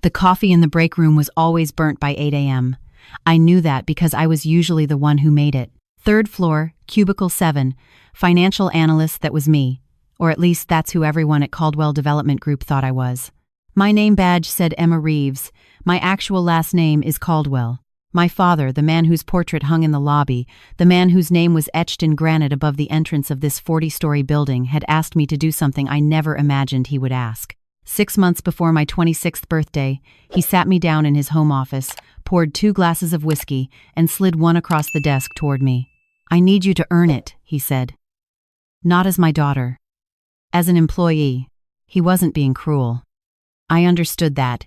The coffee in the break room was always burnt by 8 a.m. I knew that because I was usually the one who made it. Third floor, cubicle 7, financial analyst, that was me. Or at least that's who everyone at Caldwell Development Group thought I was. My name badge said Emma Reeves. My actual last name is Caldwell. My father, the man whose portrait hung in the lobby, the man whose name was etched in granite above the entrance of this 40-story building, had asked me to do something I never imagined he would ask. 6 months before my 26th birthday, he sat me down in his home office, poured 2 glasses of whiskey, and slid one across the desk toward me. "I need you to earn it," he said. Not as my daughter. As an employee. He wasn't being cruel. I understood that,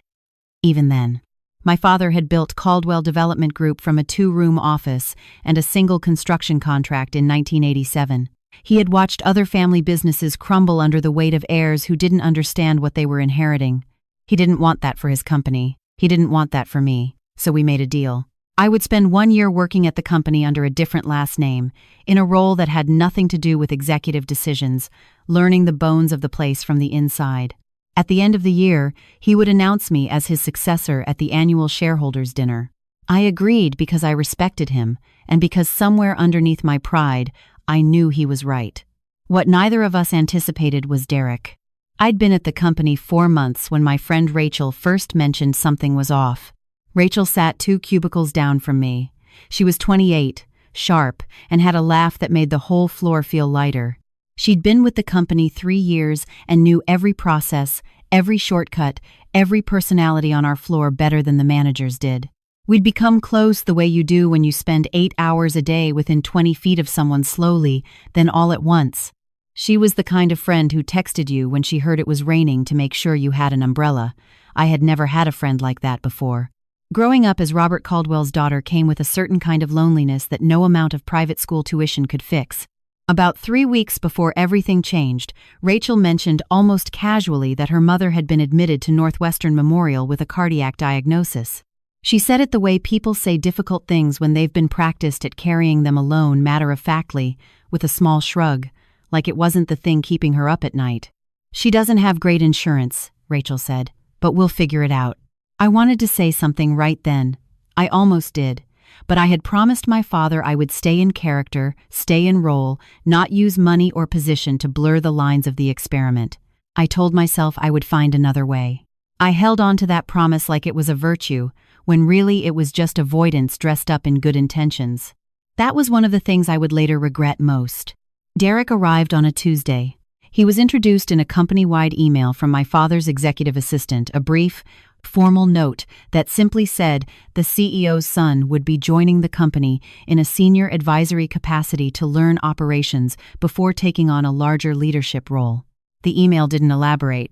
even then. My father had built Caldwell Development Group from a 2-room office and a single construction contract in 1987. He had watched other family businesses crumble under the weight of heirs who didn't understand what they were inheriting. He didn't want that for his company. He didn't want that for me, so we made a deal. I would spend 1 year working at the company under a different last name, in a role that had nothing to do with executive decisions, learning the bones of the place from the inside. At the end of the year, he would announce me as his successor at the annual shareholders' dinner. I agreed because I respected him, and because somewhere underneath my pride, I knew he was right. What neither of us anticipated was Derek. I'd been at the company 4 months when my friend Rachel first mentioned something was off. Rachel sat 2 cubicles down from me. She was 28, sharp, and had a laugh that made the whole floor feel lighter. She'd been with the company 3 years and knew every process, every shortcut, every personality on our floor better than the managers did. We'd become close the way you do when you spend 8 hours a day within 20 feet of someone slowly, then all at once. She was the kind of friend who texted you when she heard it was raining to make sure you had an umbrella. I had never had a friend like that before. Growing up as Robert Caldwell's daughter came with a certain kind of loneliness that no amount of private school tuition could fix. About 3 weeks before everything changed, Rachel mentioned almost casually that her mother had been admitted to Northwestern Memorial with a cardiac diagnosis. She said it the way people say difficult things when they've been practiced at carrying them alone, matter-of-factly, with a small shrug, like it wasn't the thing keeping her up at night. "She doesn't have great insurance," Rachel said, "but we'll figure it out." I wanted to say something right then. I almost did. But I had promised my father I would stay in character, stay in role, not use money or position to blur the lines of the experiment. I told myself I would find another way. I held on to that promise like it was a virtue, when really it was just avoidance dressed up in good intentions. That was one of the things I would later regret most. Derek arrived on a Tuesday. He was introduced in a company-wide email from my father's executive assistant, a brief, formal note that simply said the CEO's son would be joining the company in a senior advisory capacity to learn operations before taking on a larger leadership role. The email didn't elaborate.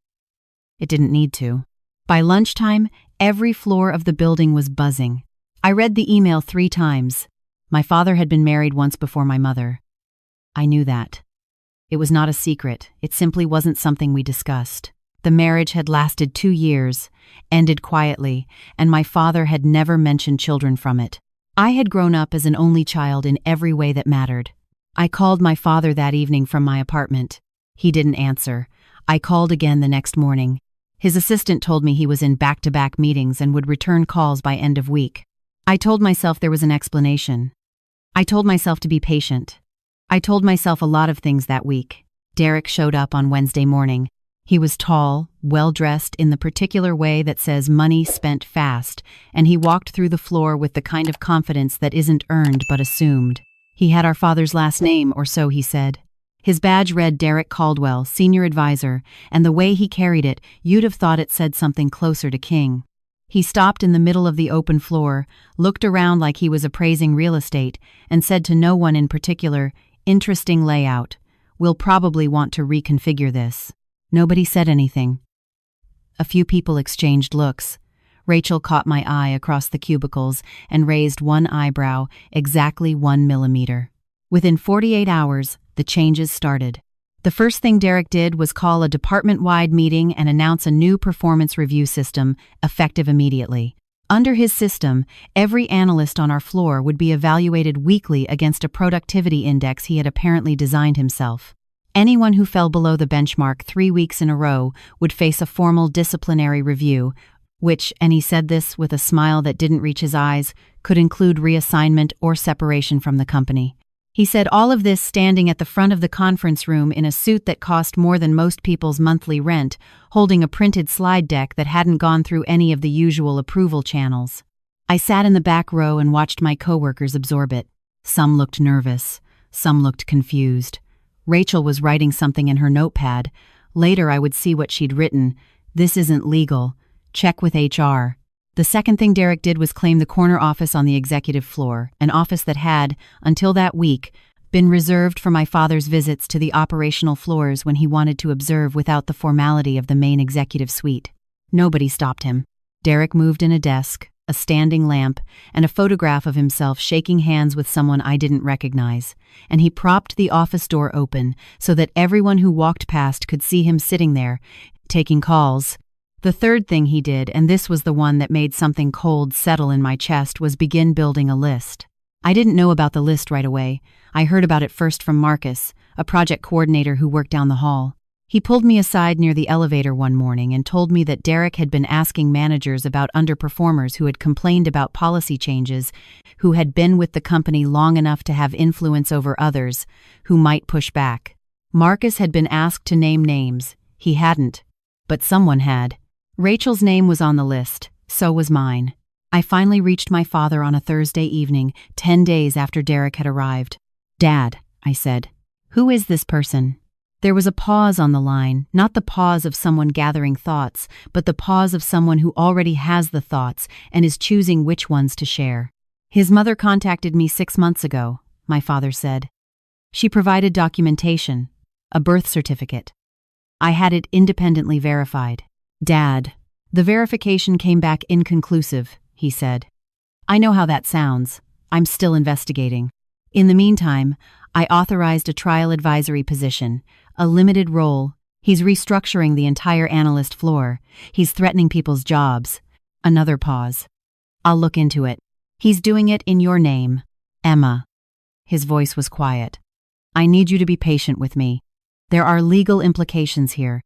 It didn't need to. By lunchtime, every floor of the building was buzzing. I read the email 3 times. My father had been married once before my mother. I knew that. It was not a secret. It simply wasn't something we discussed. The marriage had lasted 2 years, ended quietly, and my father had never mentioned children from it. I had grown up as an only child in every way that mattered. I called my father that evening from my apartment. He didn't answer. I called again the next morning. His assistant told me he was in back-to-back meetings and would return calls by end of week. I told myself there was an explanation. I told myself to be patient. I told myself a lot of things that week. Derek showed up on Wednesday morning. He was tall, well-dressed in the particular way that says money spent fast, and he walked through the floor with the kind of confidence that isn't earned but assumed. He had our father's last name, or so he said. His badge read Derek Caldwell, Senior Advisor, and the way he carried it, you'd have thought it said something closer to king. He stopped in the middle of the open floor, looked around like he was appraising real estate, and said to no one in particular, "Interesting layout. We'll probably want to reconfigure this." Nobody said anything. A few people exchanged looks. Rachel caught my eye across the cubicles and raised one eyebrow, exactly 1 millimeter. Within 48 hours, the changes started. The first thing Derek did was call a department-wide meeting and announce a new performance review system, effective immediately. Under his system, every analyst on our floor would be evaluated weekly against a productivity index he had apparently designed himself. Anyone who fell below the benchmark 3 weeks in a row would face a formal disciplinary review, which, and he said this with a smile that didn't reach his eyes, could include reassignment or separation from the company. He said all of this standing at the front of the conference room in a suit that cost more than most people's monthly rent, holding a printed slide deck that hadn't gone through any of the usual approval channels. I sat in the back row and watched my coworkers absorb it. Some looked nervous. Some looked confused. Rachel was writing something in her notepad. Later I would see what she'd written. "This isn't legal. Check with HR." The second thing Derek did was claim the corner office on the executive floor, an office that had, until that week, been reserved for my father's visits to the operational floors when he wanted to observe without the formality of the main executive suite. Nobody stopped him. Derek moved in a desk, a standing lamp, and a photograph of himself shaking hands with someone I didn't recognize, and he propped the office door open so that everyone who walked past could see him sitting there, taking calls. The third thing he did, and this was the one that made something cold settle in my chest, was begin building a list. I didn't know about the list right away. I heard about it first from Marcus, a project coordinator who worked down the hall. He pulled me aside near the elevator one morning and told me that Derek had been asking managers about underperformers who had complained about policy changes, who had been with the company long enough to have influence over others, who might push back. Marcus had been asked to name names. He hadn't. But someone had. Rachel's name was on the list, so was mine. I finally reached my father on a Thursday evening, 10 days after Derek had arrived. "Dad," I said, "who is this person?" There was a pause on the line, not the pause of someone gathering thoughts, but the pause of someone who already has the thoughts and is choosing which ones to share. "His mother contacted me 6 months ago," my father said. "She provided documentation, a birth certificate. I had it independently verified." "Dad, the verification came back inconclusive," he said. "I know how that sounds. I'm still investigating. In the meantime, I authorized a trial advisory position, a limited role. He's restructuring the entire analyst floor. He's threatening people's jobs." Another pause. "I'll look into it. He's doing it in your name, Emma." His voice was quiet. "I need you to be patient with me. There are legal implications here.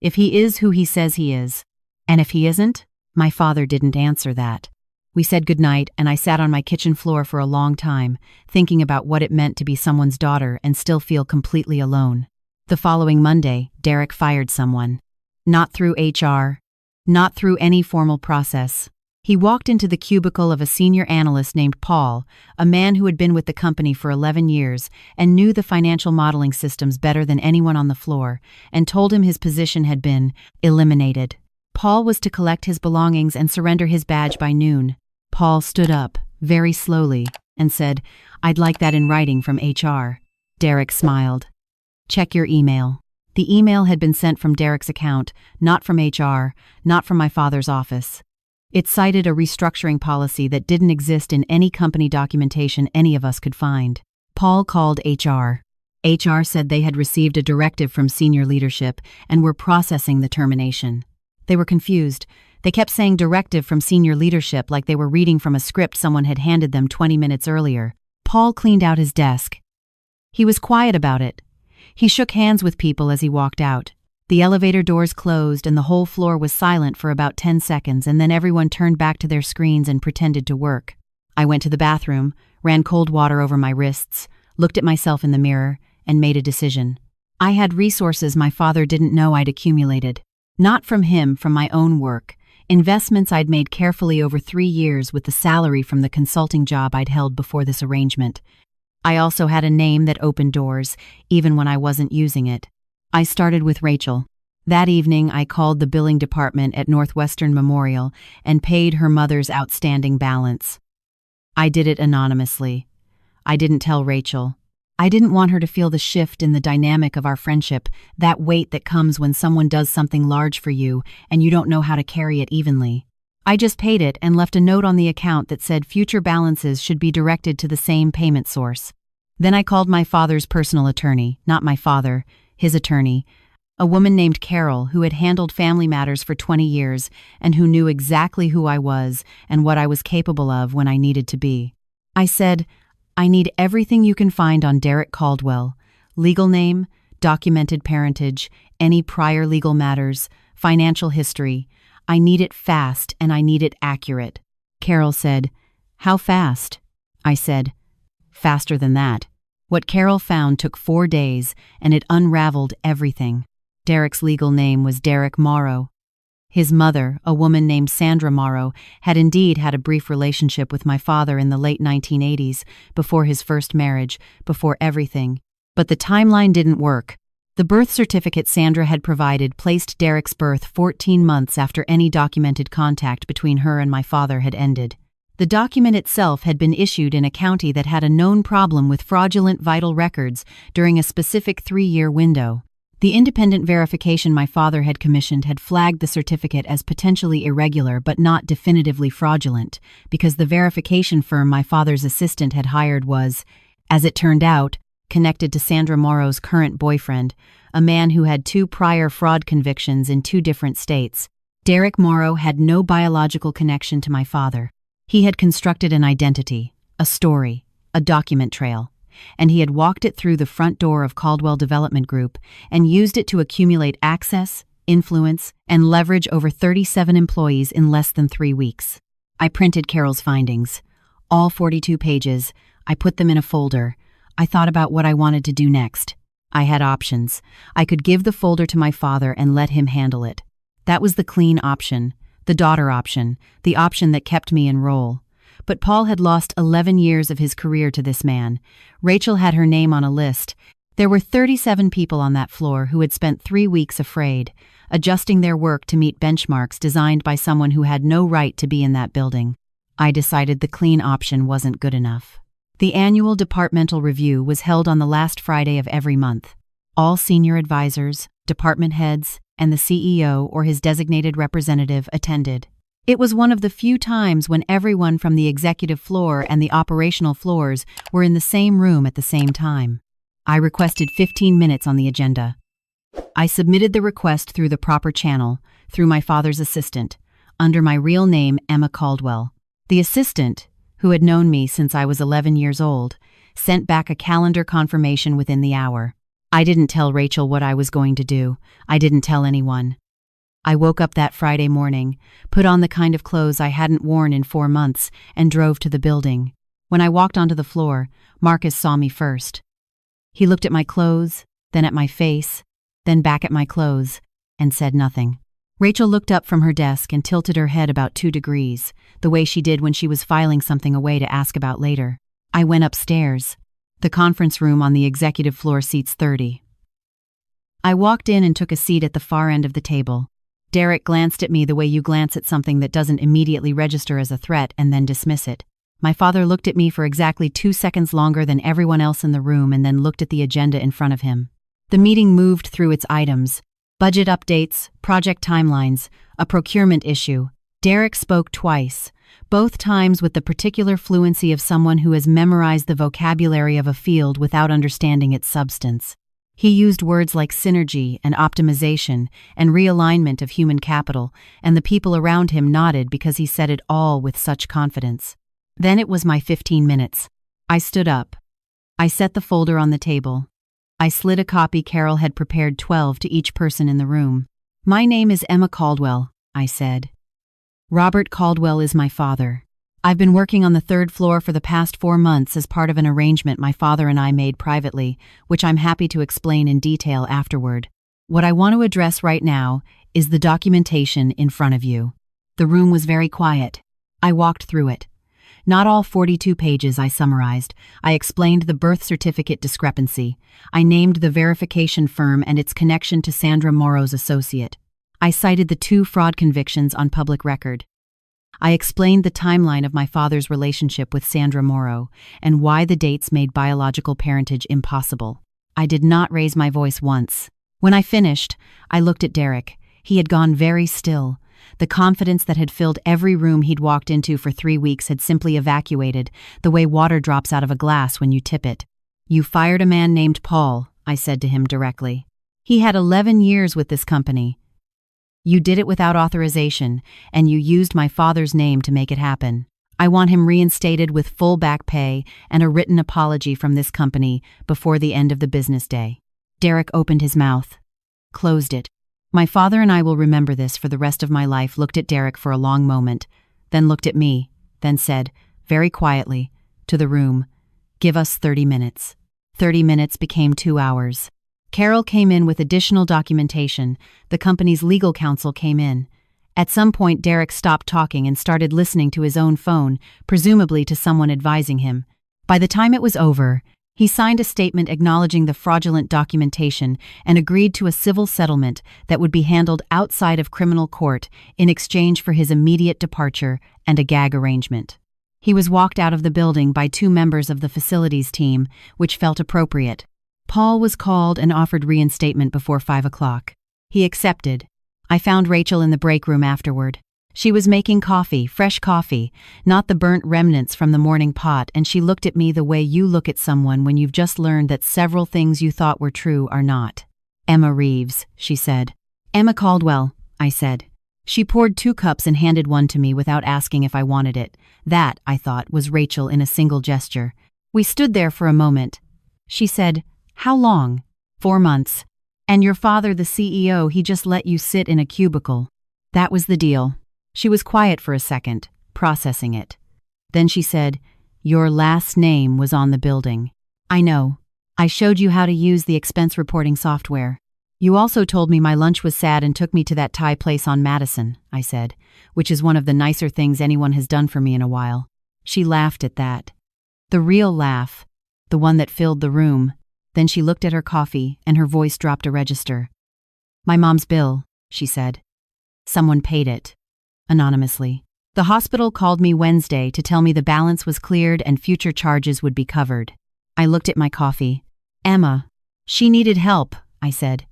If he is who he says he is, and if he isn't," my father didn't answer that. We said goodnight, and I sat on my kitchen floor for a long time, thinking about what it meant to be someone's daughter and still feel completely alone. The following Monday, Derek fired someone. Not through HR, not through any formal process. He walked into the cubicle of a senior analyst named Paul, a man who had been with the company for 11 years and knew the financial modeling systems better than anyone on the floor, and told him his position had been eliminated. Paul was to collect his belongings and surrender his badge by noon. Paul stood up, very slowly, and said, "I'd like that in writing from HR." Derek smiled. "Check your email." The email had been sent from Derek's account, not from HR, not from my father's office. It cited a restructuring policy that didn't exist in any company documentation any of us could find. Paul called HR. HR said they had received a directive from senior leadership and were processing the termination. They were confused. They kept saying directive from senior leadership like they were reading from a script someone had handed them 20 minutes earlier. Paul cleaned out his desk. He was quiet about it. He shook hands with people as he walked out. The elevator doors closed and the whole floor was silent for about 10 seconds, and then everyone turned back to their screens and pretended to work. I went to the bathroom, ran cold water over my wrists, looked at myself in the mirror, and made a decision. I had resources my father didn't know I'd accumulated. Not from him, from my own work. Investments I'd made carefully over 3 years with the salary from the consulting job I'd held before this arrangement. I also had a name that opened doors, even when I wasn't using it. I started with Rachel. That evening, I called the billing department at Northwestern Memorial and paid her mother's outstanding balance. I did it anonymously. I didn't tell Rachel. I didn't want her to feel the shift in the dynamic of our friendship, that weight that comes when someone does something large for you and you don't know how to carry it evenly. I just paid it and left a note on the account that said future balances should be directed to the same payment source. Then I called my father's personal attorney, not my father, his attorney, a woman named Carol who had handled family matters for 20 years and who knew exactly who I was and what I was capable of when I needed to be. I said, "I need everything you can find on Derek Caldwell, legal name, documented parentage, any prior legal matters, financial history. I need it fast and I need it accurate." Carol said, "How fast?" I said, "Faster than that." What Carol found took 4 days, and it unraveled everything. Derek's legal name was Derek Morrow. His mother, a woman named Sandra Morrow, had indeed had a brief relationship with my father in the late 1980s, before his first marriage, before everything. But the timeline didn't work. The birth certificate Sandra had provided placed Derek's birth 14 months after any documented contact between her and my father had ended. The document itself had been issued in a county that had a known problem with fraudulent vital records during a specific 3-year window. The independent verification my father had commissioned had flagged the certificate as potentially irregular but not definitively fraudulent, because the verification firm my father's assistant had hired was, as it turned out, connected to Sandra Morrow's current boyfriend, a man who had 2 prior fraud convictions in 2 different states. Derek Morrow had no biological connection to my father. He had constructed an identity, a story, a document trail, and he had walked it through the front door of Caldwell Development Group and used it to accumulate access, influence, and leverage over 37 employees in less than 3 weeks. I printed Carol's findings. All 42 pages. I put them in a folder. I thought about what I wanted to do next. I had options. I could give the folder to my father and let him handle it. That was the clean option, the daughter option, the option that kept me in role. But Paul had lost 11 years of his career to this man. Rachel had her name on a list. There were 37 people on that floor who had spent 3 weeks afraid, adjusting their work to meet benchmarks designed by someone who had no right to be in that building. I decided the clean option wasn't good enough. The annual departmental review was held on the last Friday of every month. All senior advisors, department heads, and the CEO or his designated representative attended. It was one of the few times when everyone from the executive floor and the operational floors were in the same room at the same time. I requested 15 minutes on the agenda. I submitted the request through the proper channel, through my father's assistant, under my real name, Emma Caldwell. The assistant, who had known me since I was 11 years old, sent back a calendar confirmation within the hour. I didn't tell Rachel what I was going to do. I didn't tell anyone. I woke up that Friday morning, put on the kind of clothes I hadn't worn in 4 months, and drove to the building. When I walked onto the floor, Marcus saw me first. He looked at my clothes, then at my face, then back at my clothes, and said nothing. Rachel looked up from her desk and tilted her head about 2 degrees, the way she did when she was filing something away to ask about later. I went upstairs. The conference room on the executive floor seats 30. I walked in and took a seat at the far end of the table. Derek glanced at me the way you glance at something that doesn't immediately register as a threat and then dismiss it. My father looked at me for exactly 2 seconds longer than everyone else in the room and then looked at the agenda in front of him. The meeting moved through its items: budget updates, project timelines, a procurement issue. Derek spoke twice, both times with the particular fluency of someone who has memorized the vocabulary of a field without understanding its substance. He used words like synergy and optimization and realignment of human capital, and the people around him nodded because he said it all with such confidence. Then it was my 15 minutes. I stood up. I set the folder on the table. I slid a copy Carol had prepared 12 to each person in the room. "My name is Emma Caldwell," I said. "Robert Caldwell is my father. I've been working on the 3rd floor for the past 4 months as part of an arrangement my father and I made privately, which I'm happy to explain in detail afterward. What I want to address right now is the documentation in front of you." The room was very quiet. I walked through it. Not all 42 pages I summarized. I explained the birth certificate discrepancy. I named the verification firm and its connection to Sandra Morrow's associate. I cited the 2 fraud convictions on public record. I explained the timeline of my father's relationship with Sandra Morrow and why the dates made biological parentage impossible. I did not raise my voice once. When I finished, I looked at Derek. He had gone very still. The confidence that had filled every room he'd walked into for 3 weeks had simply evacuated, the way water drops out of a glass when you tip it. "You fired a man named Paul," I said to him directly. "He had 11 years with this company. You did it without authorization, and you used my father's name to make it happen. I want him reinstated with full back pay and a written apology from this company before the end of the business day." Derek opened his mouth, closed it. My father and I will remember this for the rest of my life. Looked at Derek for a long moment, then looked at me, then said, very quietly, to the room, "Give us 30 minutes. 30 minutes became 2 hours. Carol came in with additional documentation. The company's legal counsel came in. At some point, Derek stopped talking and started listening to his own phone, presumably to someone advising him. By the time it was over, he signed a statement acknowledging the fraudulent documentation and agreed to a civil settlement that would be handled outside of criminal court in exchange for his immediate departure and a gag arrangement. He was walked out of the building by 2 members of the facilities team, which felt appropriate. Paul was called and offered reinstatement before 5 o'clock. He accepted. I found Rachel in the break room afterward. She was making coffee, fresh coffee, not the burnt remnants from the morning pot, and she looked at me the way you look at someone when you've just learned that several things you thought were true are not. "Emma Reeves," she said. "Emma Caldwell," I said. She poured 2 cups and handed one to me without asking if I wanted it. That, I thought, was Rachel in a single gesture. We stood there for a moment. She said, "How long?" 4 months. "And your father, the CEO, he just let you sit in a cubicle." That was the deal. She was quiet for a second, processing it. Then she said, "Your last name was on the building." "I know. I showed you how to use the expense reporting software." "You also told me my lunch was sad and took me to that Thai place on Madison," I said, "which is one of the nicer things anyone has done for me in a while." She laughed at that. The real laugh, the one that filled the room. Then she looked at her coffee and her voice dropped a register. "My mom's bill," she said. "Someone paid it. Anonymously. The hospital called me Wednesday to tell me the balance was cleared and future charges would be covered." I looked at my coffee. "Emma, she needed help," I said.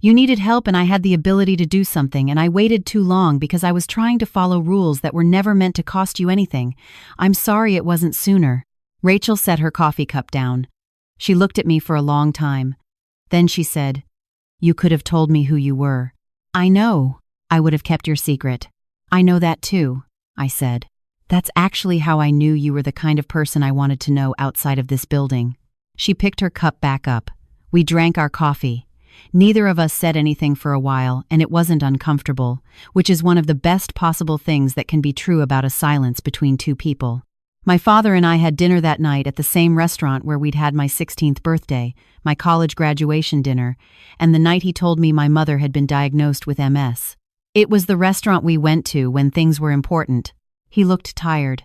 "You needed help and I had the ability to do something and I waited too long because I was trying to follow rules that were never meant to cost you anything. I'm sorry it wasn't sooner." Rachel set her coffee cup down. She looked at me for a long time. Then she said, "You could have told me who you were." "I know. I would have kept your secret." "I know that too," I said. "That's actually how I knew you were the kind of person I wanted to know outside of this building." She picked her cup back up. We drank our coffee. Neither of us said anything for a while, and it wasn't uncomfortable, which is one of the best possible things that can be true about a silence between 2 people. My father and I had dinner that night at the same restaurant where we'd had my 16th birthday, my college graduation dinner, and the night he told me my mother had been diagnosed with MS. It was the restaurant we went to when things were important. He looked tired.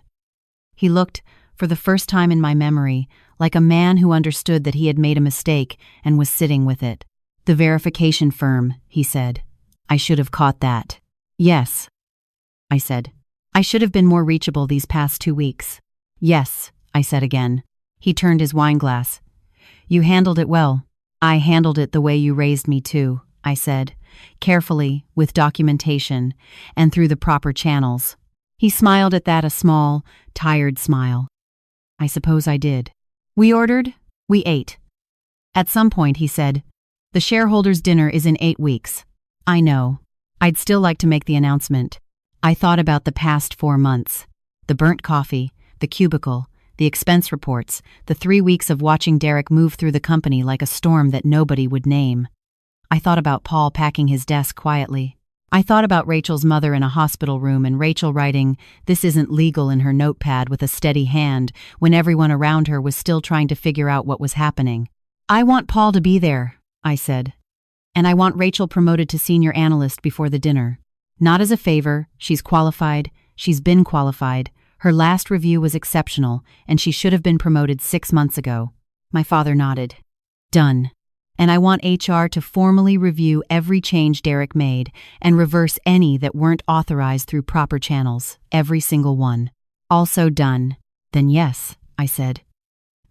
He looked, for the first time in my memory, like a man who understood that he had made a mistake and was sitting with it. "The verification firm," he said. "I should have caught that." "Yes," I said. "I should have been more reachable these past 2 weeks." "Yes," I said again. He turned his wine glass. "You handled it well." "I handled it the way you raised me too," I said, "carefully, with documentation, and through the proper channels." He smiled at that, a small, tired smile. "I suppose I did." We ordered, we ate. At some point he said, "The shareholders' dinner is in 8 weeks. I know. I'd still like to make the announcement." I thought about the past 4 months. The burnt coffee, the cubicle, the expense reports, the 3 weeks of watching Derek move through the company like a storm that nobody would name. I thought about Paul packing his desk quietly. I thought about Rachel's mother in a hospital room and Rachel writing, "This isn't legal" in her notepad with a steady hand when everyone around her was still trying to figure out what was happening. "I want Paul to be there," I said. "And I want Rachel promoted to senior analyst before the dinner. Not as a favor, she's qualified, she's been qualified. Her last review was exceptional, and she should have been promoted 6 months ago." My father nodded. "Done. And I want HR to formally review every change Derek made and reverse any that weren't authorized through proper channels, every single one." "Also done." "Then yes," I said.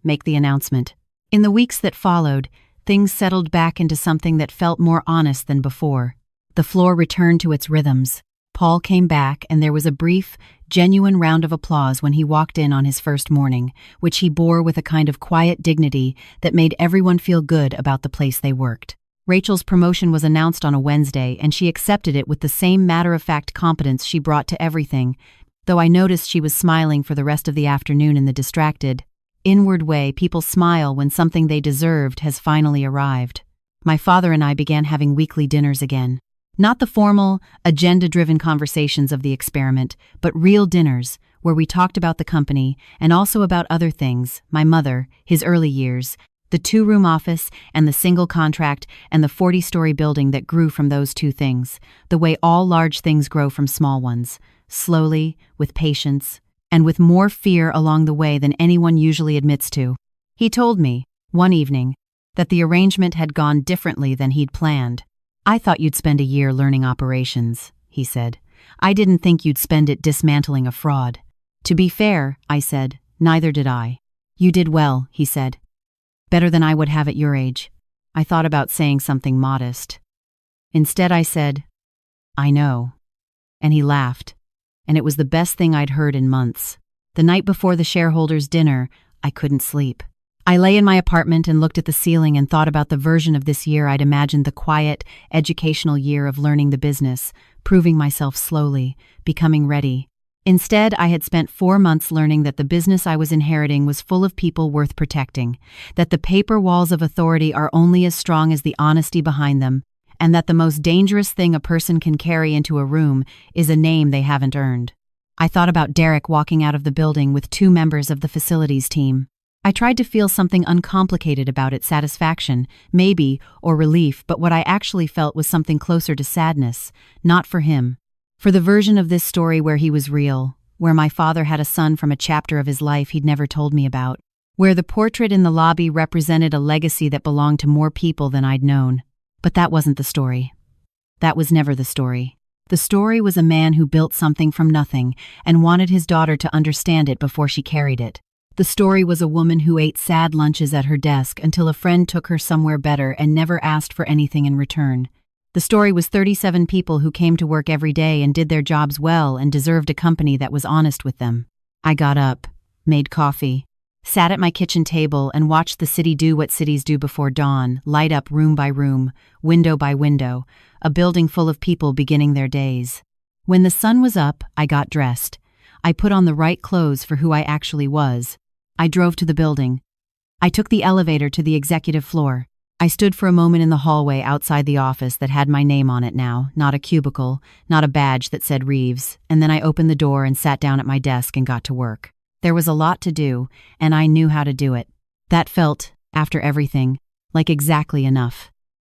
"Make the announcement." In the weeks that followed, things settled back into something that felt more honest than before. The floor returned to its rhythms. Paul came back, and there was a brief, genuine round of applause when he walked in on his first morning, which he bore with a kind of quiet dignity that made everyone feel good about the place they worked. Rachel's promotion was announced on a Wednesday, and she accepted it with the same matter-of-fact competence she brought to everything, though I noticed she was smiling for the rest of the afternoon in the distracted, inward way people smile when something they deserved has finally arrived. My father and I began having weekly dinners again. Not the formal, agenda-driven conversations of the experiment, but real dinners where we talked about the company and also about other things, my mother, his early years, the two-room office and the single contract and the 40-story building that grew from those two things, the way all large things grow from small ones, slowly, with patience, and with more fear along the way than anyone usually admits to. He told me, one evening, that the arrangement had gone differently than he'd planned. "I thought you'd spend a year learning operations," he said. "I didn't think you'd spend it dismantling a fraud." "To be fair," I said, "neither did I." "You did well," he said. "Better than I would have at your age." I thought about saying something modest. Instead I said, "I know." And he laughed, and it was the best thing I'd heard in months. The night before the shareholders' dinner, I couldn't sleep. I lay in my apartment and looked at the ceiling and thought about the version of this year I'd imagined, the quiet, educational year of learning the business, proving myself slowly, becoming ready. Instead, I had spent 4 months learning that the business I was inheriting was full of people worth protecting, that the paper walls of authority are only as strong as the honesty behind them, and that the most dangerous thing a person can carry into a room is a name they haven't earned. I thought about Derek walking out of the building with 2 members of the facilities team. I tried to feel something uncomplicated about it, satisfaction, maybe, or relief, but what I actually felt was something closer to sadness, not for him. For the version of this story where he was real, where my father had a son from a chapter of his life he'd never told me about, where the portrait in the lobby represented a legacy that belonged to more people than I'd known. But that wasn't the story. That was never the story. The story was a man who built something from nothing and wanted his daughter to understand it before she carried it. The story was a woman who ate sad lunches at her desk until a friend took her somewhere better and never asked for anything in return. The story was 37 people who came to work every day and did their jobs well and deserved a company that was honest with them. I got up, made coffee, sat at my kitchen table and watched the city do what cities do before dawn, light up room by room, window by window, a building full of people beginning their days. When the sun was up, I got dressed. I put on the right clothes for who I actually was. I drove to the building. I took the elevator to the executive floor. I stood for a moment in the hallway outside the office that had my name on it now, not a cubicle, not a badge that said Reeves, and then I opened the door and sat down at my desk and got to work. There was a lot to do, and I knew how to do it. That felt, after everything, like exactly enough.